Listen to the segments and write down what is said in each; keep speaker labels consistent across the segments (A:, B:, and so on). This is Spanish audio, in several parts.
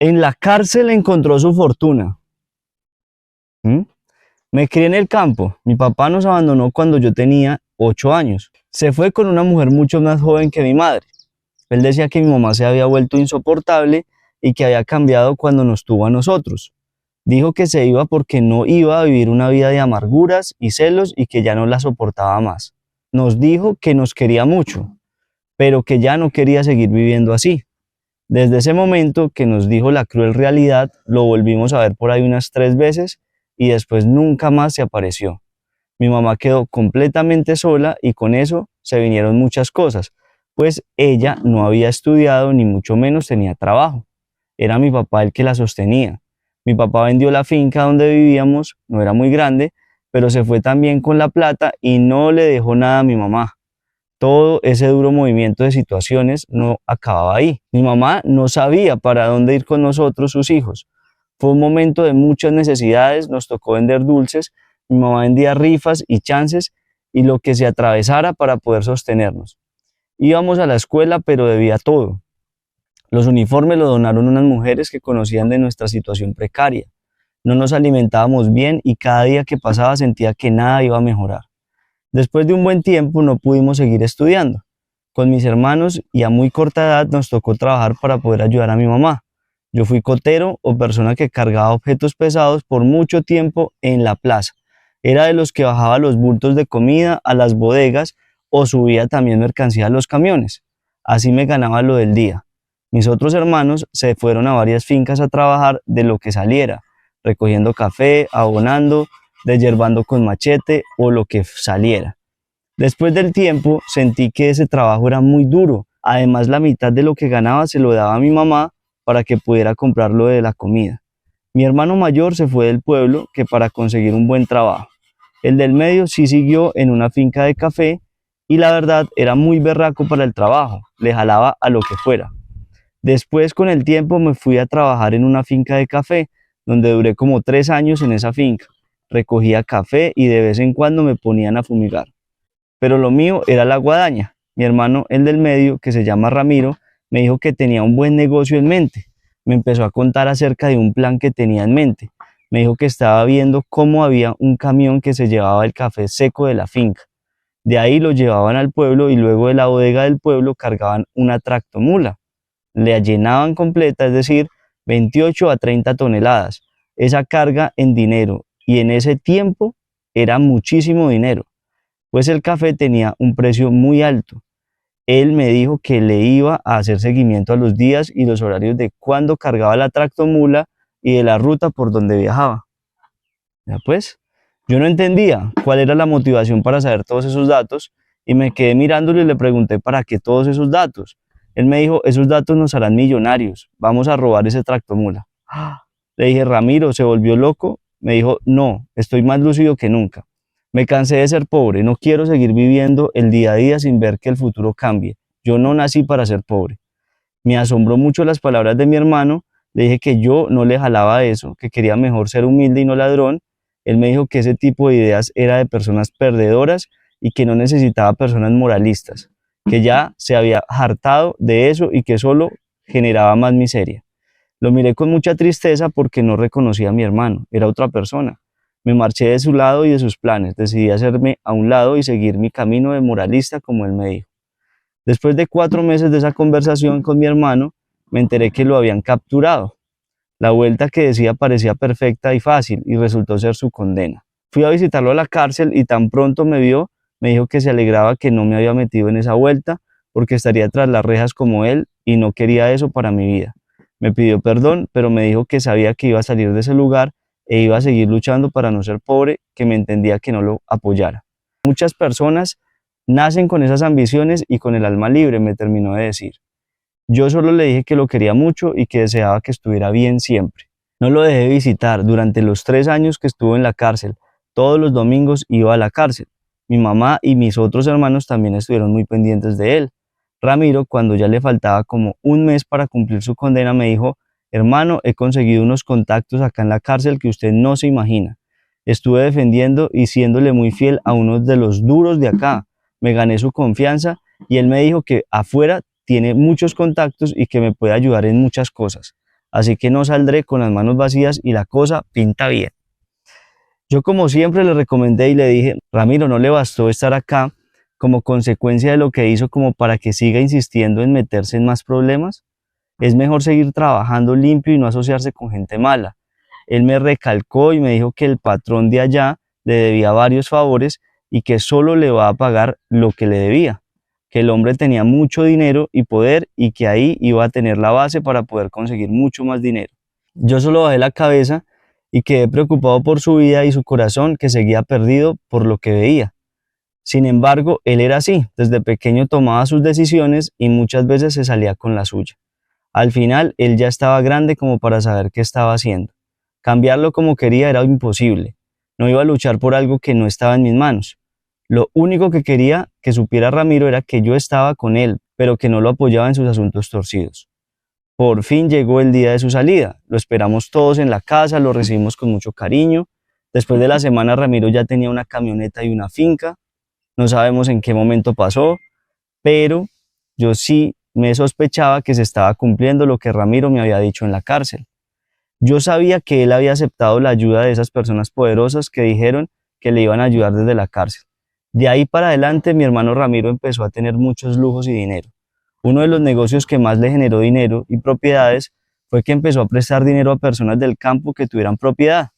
A: En la cárcel encontró su fortuna. ¿Mm? Me crié en el campo. Mi papá nos abandonó cuando yo tenía 8 años. Se fue con una mujer mucho más joven que mi madre. Él decía que mi mamá se había vuelto insoportable y que había cambiado cuando nos tuvo a nosotros. Dijo que se iba porque no iba a vivir una vida de amarguras y celos y que ya no la soportaba más. Nos dijo que nos quería mucho, pero que ya no quería seguir viviendo así. Desde ese momento que nos dijo la cruel realidad, lo volvimos a ver por ahí unas 3 veces y después nunca más se apareció. Mi mamá quedó completamente sola y con eso se vinieron muchas cosas, pues ella no había estudiado ni mucho menos tenía trabajo. Era mi papá el que la sostenía. Mi papá vendió la finca donde vivíamos, no era muy grande, pero se fue también con la plata y no le dejó nada a mi mamá. Todo ese duro movimiento de situaciones no acababa ahí. Mi mamá no sabía para dónde ir con nosotros, sus hijos. Fue un momento de muchas necesidades, nos tocó vender dulces, mi mamá vendía rifas y chances y lo que se atravesara para poder sostenernos. Íbamos a la escuela, pero debía todo. Los uniformes los donaron unas mujeres que conocían de nuestra situación precaria. No nos alimentábamos bien y cada día que pasaba sentía que nada iba a mejorar. Después de un buen tiempo no pudimos seguir estudiando. Con mis hermanos y a muy corta edad nos tocó trabajar para poder ayudar a mi mamá. Yo fui cotero o persona que cargaba objetos pesados por mucho tiempo en la plaza. Era de los que bajaba los bultos de comida a las bodegas o subía también mercancía a los camiones. Así me ganaba lo del día. Mis otros hermanos se fueron a varias fincas a trabajar de lo que saliera, recogiendo café, abonando, desyerbando con machete o lo que saliera. Después del tiempo sentí que ese trabajo era muy duro. Además, la mitad de lo que ganaba se lo daba a mi mamá para que pudiera comprar lo de la comida. Mi hermano mayor se fue del pueblo que para conseguir un buen trabajo. El del medio sí siguió en una finca de café y la verdad era muy berraco para el trabajo, le jalaba a lo que fuera. Después con el tiempo me fui a trabajar en una finca de café, donde duré como 3 años en esa finca. Recogía café y de vez en cuando me ponían a fumigar. Pero lo mío era la guadaña. Mi hermano, el del medio, que se llama Ramiro, me dijo que tenía un buen negocio en mente. Me empezó a contar acerca de un plan que tenía en mente. Me dijo que estaba viendo cómo había un camión que se llevaba el café seco de la finca. De ahí lo llevaban al pueblo y luego de la bodega del pueblo cargaban una tractomula. La llenaban completa, es decir, 28 a 30 toneladas. Esa carga en dinero y en ese tiempo era muchísimo dinero, pues el café tenía un precio muy alto. Él me dijo que le iba a hacer seguimiento a los días y los horarios de cuándo cargaba la tractomula y de la ruta por donde viajaba. Ya pues, yo no entendía cuál era la motivación para saber todos esos datos y me quedé mirándolo y le pregunté para qué todos esos datos. Él me dijo, esos datos nos harán millonarios, vamos a robar ese tractomula. Le dije, Ramiro, ¿se volvió loco? Me dijo, no, estoy más lúcido que nunca. Me cansé de ser pobre, no quiero seguir viviendo el día a día sin ver que el futuro cambie. Yo no nací para ser pobre. Me asombró mucho las palabras de mi hermano, le dije que yo no le jalaba eso, que quería mejor ser humilde y no ladrón. Él me dijo que ese tipo de ideas era de personas perdedoras y que no necesitaba personas moralistas, que ya se había hartado de eso y que solo generaba más miseria. Lo miré con mucha tristeza porque no reconocía a mi hermano, era otra persona. Me marché de su lado y de sus planes, decidí hacerme a un lado y seguir mi camino de moralista como él me dijo. Después de 4 meses de esa conversación con mi hermano, me enteré que lo habían capturado. La vuelta que decía parecía perfecta y fácil y resultó ser su condena. Fui a visitarlo a la cárcel y tan pronto me vio, me dijo que se alegraba que no me había metido en esa vuelta porque estaría tras las rejas como él y no quería eso para mi vida. Me pidió perdón, pero me dijo que sabía que iba a salir de ese lugar e iba a seguir luchando para no ser pobre, que me entendía que no lo apoyara. Muchas personas nacen con esas ambiciones y con el alma libre, me terminó de decir. Yo solo le dije que lo quería mucho y que deseaba que estuviera bien siempre. No lo dejé visitar durante los 3 años que estuvo en la cárcel. Todos los domingos iba a la cárcel. Mi mamá y mis otros hermanos también estuvieron muy pendientes de él. Ramiro, cuando ya le faltaba como un mes para cumplir su condena, me dijo, hermano, he conseguido unos contactos acá en la cárcel que usted no se imagina. Estuve defendiendo y siéndole muy fiel a uno de los duros de acá. Me gané su confianza y él me dijo que afuera tiene muchos contactos y que me puede ayudar en muchas cosas. así que no saldré con las manos vacías y la cosa pinta bien. Yo como siempre le recomendé y le dije, Ramiro, no le bastó estar acá como consecuencia de lo que hizo como para que siga insistiendo en meterse en más problemas. Es mejor seguir trabajando limpio y no asociarse con gente mala. Él me recalcó y me dijo que el patrón de allá le debía varios favores y que solo le va a pagar lo que le debía, que el hombre tenía mucho dinero y poder y que ahí iba a tener la base para poder conseguir mucho más dinero. Yo solo bajé la cabeza y quedé preocupado por su vida y su corazón, que seguía perdido por lo que veía. Sin embargo, él era así, desde pequeño tomaba sus decisiones y muchas veces se salía con la suya. Al final, él ya estaba grande como para saber qué estaba haciendo. Cambiarlo como quería era imposible. No iba a luchar por algo que no estaba en mis manos. Lo único que quería que supiera Ramiro era que yo estaba con él, pero que no lo apoyaba en sus asuntos torcidos. Por fin llegó el día de su salida. Lo esperamos todos en la casa, lo recibimos con mucho cariño. Después de la semana, Ramiro ya tenía una camioneta y una finca. No sabemos en qué momento pasó, pero yo sí me sospechaba que se estaba cumpliendo lo que Ramiro me había dicho en la cárcel. Yo sabía que él había aceptado la ayuda de esas personas poderosas que dijeron que le iban a ayudar desde la cárcel. De ahí para adelante, mi hermano Ramiro empezó a tener muchos lujos y dinero. Uno de los negocios que más le generó dinero y propiedades fue que empezó a prestar dinero a personas del campo que tuvieran propiedad.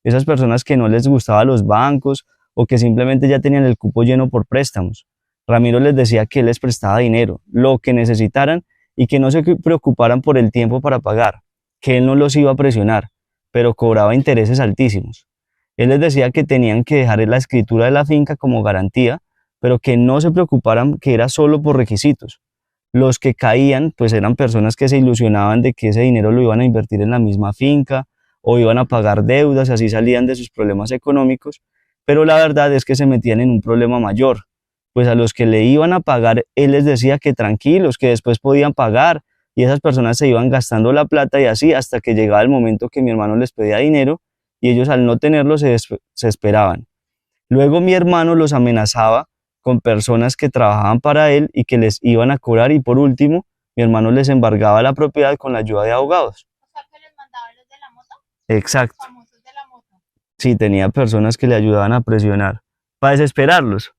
A: Esas personas que no les gustaban los bancos o que simplemente ya tenían el cupo lleno por préstamos. Ramiro les decía que él les prestaba dinero, lo que necesitaran, y que no se preocuparan por el tiempo para pagar, que él no los iba a presionar, pero cobraba intereses altísimos. Él les decía que tenían que dejar la escritura de la finca como garantía, pero que no se preocuparan, que era solo por requisitos. Los que caían, pues eran personas que se ilusionaban de que ese dinero lo iban a invertir en la misma finca o iban a pagar deudas y así salían de sus problemas económicos, pero la verdad es que se metían en un problema mayor, pues a los que le iban a pagar, él les decía que tranquilos, que después podían pagar, y esas personas se iban gastando la plata y así hasta que llegaba el momento que mi hermano les pedía dinero y ellos al no tenerlo se esperaban. Luego mi hermano los amenazaba con personas que trabajaban para él y que les iban a cobrar, y por último, mi hermano les embargaba la propiedad con la ayuda de abogados.
B: O sea, que les mandaba los de la moto,
A: Exacto.
B: famosos de la moto.
A: Sí, tenía personas que le ayudaban a presionar, para desesperarlos.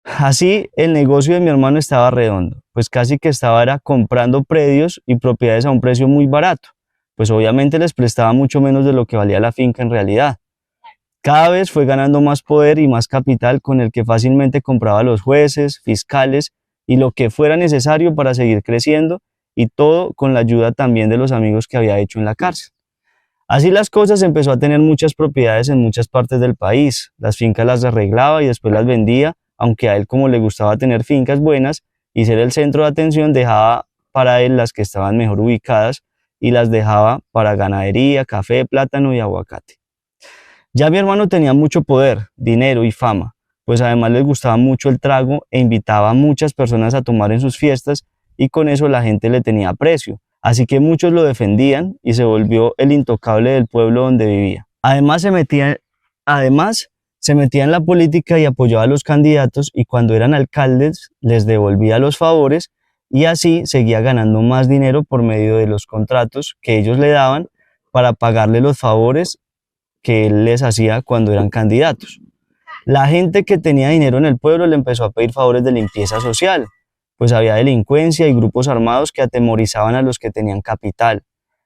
A: Así, el negocio de mi hermano estaba redondo, pues casi que estaba era comprando predios y propiedades a un precio muy barato, pues obviamente les prestaba mucho menos de lo que valía la finca en realidad. Cada vez fue ganando más poder y más capital con el que fácilmente compraba a los jueces, fiscales y lo que fuera necesario para seguir creciendo, y todo con la ayuda también de los amigos que había hecho en la cárcel. Así las cosas, empezó a tener muchas propiedades en muchas partes del país. Las fincas las arreglaba y después las vendía, aunque a él, como le gustaba tener fincas buenas y ser el centro de atención, dejaba para él las que estaban mejor ubicadas y las dejaba para ganadería, café, plátano y aguacate. Ya mi hermano tenía mucho poder, dinero y fama, pues además les gustaba mucho el trago e invitaba a muchas personas a tomar en sus fiestas, y con eso la gente le tenía aprecio. Así que muchos lo defendían y se volvió el intocable del pueblo donde vivía. Además, se metía en la política y apoyaba a los candidatos, y cuando eran alcaldes les devolvía los favores, y así seguía ganando más dinero por medio de los contratos que ellos le daban para pagarle los favores que él les hacía cuando eran candidatos. La gente que tenía dinero en el pueblo le empezó a pedir favores de limpieza social, pues había delincuencia y grupos armados que atemorizaban a los que tenían capital.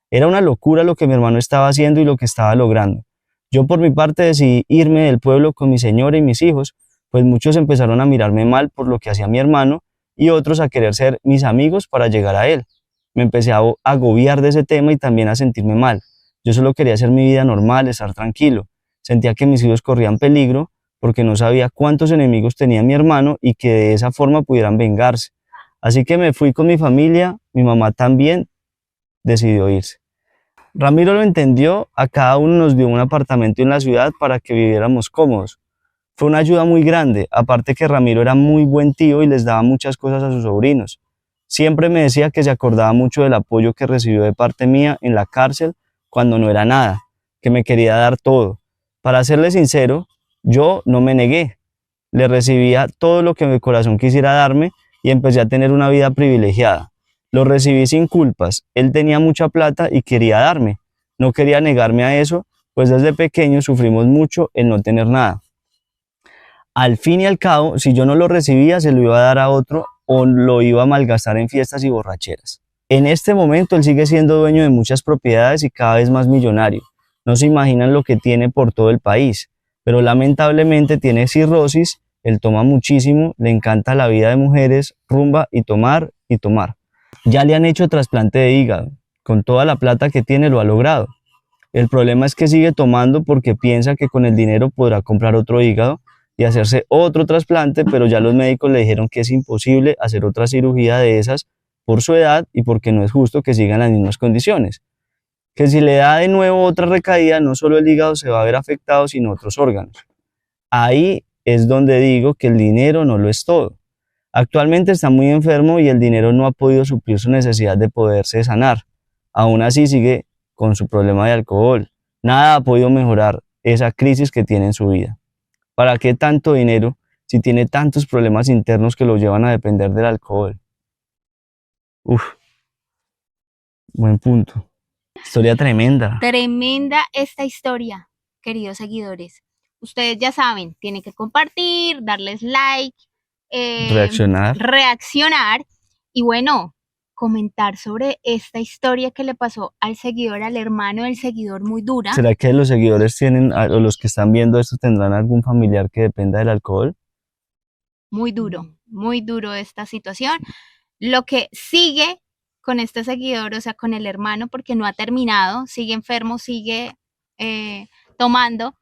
A: Era una locura lo que mi hermano estaba haciendo y lo que estaba logrando. Yo por mi parte decidí irme del pueblo con mi señora y mis hijos, pues muchos empezaron a mirarme mal por lo que hacía mi hermano y otros a querer ser mis amigos para llegar a él. Me empecé a agobiar de ese tema y también a sentirme mal. Yo solo quería hacer mi vida normal, estar tranquilo. Sentía que mis hijos corrían peligro porque no sabía cuántos enemigos tenía mi hermano y que de esa forma pudieran vengarse. Así que me fui con mi familia, mi mamá también decidió irse. Ramiro lo entendió, a cada uno nos dio un apartamento en la ciudad para que viviéramos cómodos. Fue una ayuda muy grande, aparte que Ramiro era muy buen tío y les daba muchas cosas a sus sobrinos. Siempre me decía que se acordaba mucho del apoyo que recibió de parte mía en la cárcel cuando no era nada, que me quería dar todo. Para serle sincero, yo no me negué, le recibía todo lo que mi corazón quisiera darme y empecé a tener una vida privilegiada. Lo recibí sin culpas. Él tenía mucha plata y quería darme. No quería negarme a eso, pues desde pequeño sufrimos mucho el no tener nada. Al fin y al cabo, si yo no lo recibía, se lo iba a dar a otro o lo iba a malgastar en fiestas y borracheras. En este momento, él sigue siendo dueño de muchas propiedades y cada vez más millonario. No se imaginan lo que tiene por todo el país, pero lamentablemente tiene cirrosis, él toma muchísimo, le encanta la vida de mujeres, rumba y tomar y tomar. Ya le han hecho trasplante de hígado. Con toda la plata que tiene lo ha logrado. El problema es que sigue tomando porque piensa que con el dinero podrá comprar otro hígado y hacerse otro trasplante, pero ya los médicos le dijeron que es imposible hacer otra cirugía de esas por su edad y porque no es justo que sigan las mismas condiciones. Que si le da de nuevo otra recaída, no solo el hígado se va a ver afectado, sino otros órganos. Ahí es donde digo que el dinero no lo es todo. Actualmente está muy enfermo y el dinero no ha podido suplir su necesidad de poderse sanar. Aún así sigue con su problema de alcohol. Nada ha podido mejorar esa crisis que tiene en su vida. ¿Para qué tanto dinero si tiene tantos problemas internos que lo llevan a depender del alcohol? Uf, buen punto. Historia tremenda.
B: Tremenda esta historia, queridos seguidores. Ustedes ya saben, tienen que compartir, darles like, reaccionar y bueno, comentar sobre esta historia que le pasó al seguidor, al hermano del seguidor, muy dura.
A: ¿Será que los seguidores tienen, o los que están viendo esto, tendrán algún familiar que dependa del alcohol?
B: Muy duro esta situación. Lo que sigue con este seguidor, o sea, con el hermano, porque no ha terminado, sigue enfermo, sigue tomando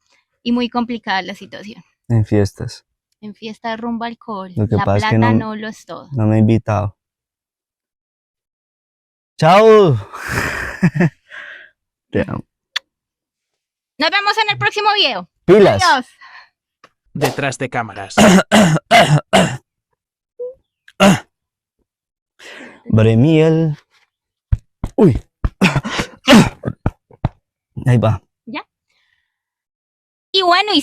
B: y muy complicada la situación.
A: En fiestas.
B: En fiesta rumbo alcohol.
A: Lo que
B: La
A: pasa es que
B: plata no lo es todo.
A: No me he invitado. ¡Chao! Te amo.
B: Nos vemos en el próximo video.
A: ¡Pilas!
B: Adiós.
C: Detrás de cámaras.
A: Bremiel. Uy. Ahí va.
B: ¿Ya? Y bueno, y